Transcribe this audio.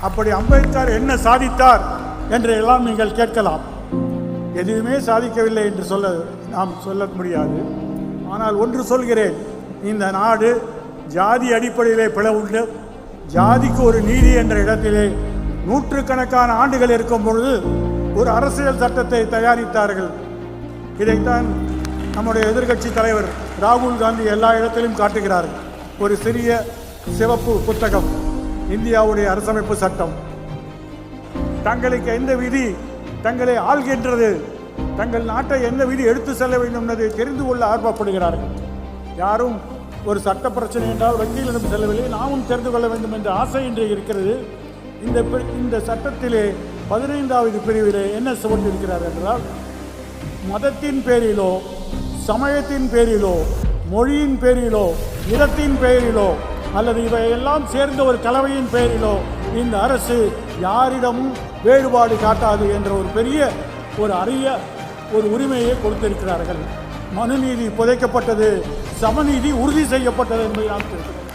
அப்படி அம்பேத்கர் என்ன சாதித்தார் என்று எல்லாம் நீங்கள் கேட்கலாம். எதுவுமே சாதிக்கவில்லை என்று நாம் சொல்ல முடியாது. ஆனால் ஒன்று சொல்கிறேன், இந்த நாடு ஜாதி அடிப்படையிலே பிளவுண்டு ஜாதிக்கு ஒரு நீதி என்ற இடத்திலே நூற்றுக்கணக்கான ஆண்டுகள் இருக்கும் பொழுது ஒரு அரசியல் சட்டத்தை தயாரித்தார்கள். இதைத்தான் நம்முடைய எதிர்க்கட்சி தலைவர் ராகுல் காந்தி எல்லா இடத்திலும் காட்டுகிறார்கள். ஒரு சிறிய சிவப்பு புத்தகம், இந்தியாவுடைய அரசமைப்பு சட்டம். தங்களுக்கு எந்த விதி தங்களை ஆள்கின்றது, தங்கள் நாட்டை எந்த விதி எடுத்து செல்ல வேண்டும் என்பதை தெரிந்து கொள்ள ஆர்வப்படுகிறார்கள். யாரும் ஒரு சட்ட பிரச்சனை என்றால் வங்கியிலிடம் செல்லவில்லை, நாமும் தெரிந்து கொள்ள வேண்டும் என்ற ஆசை இன்று இருக்கிறது. இந்த சட்டத்திலே 15வது பிரிவிலே என்ன சொல்லியிருக்கிறார் என்றால், மதத்தின் பேரிலோ சமயத்தின் பேரிலோ மொழியின் பேரிலோ நிறத்தின் பெயரிலோ அல்லது இவையெல்லாம் சேர்ந்த ஒரு கலவையின் பெயரிலோ இந்த அரசு யாரிடமும் வேறுபாடு காட்டாது என்ற ஒரு பெரிய அரிய உரிமையை கொடுத்திருக்கிறார்கள். மனுநீதி புதைக்கப்பட்டது, சமநீதி உறுதி செய்யப்பட்டது என்பதை நாம் தெரிவிக்கிறோம்.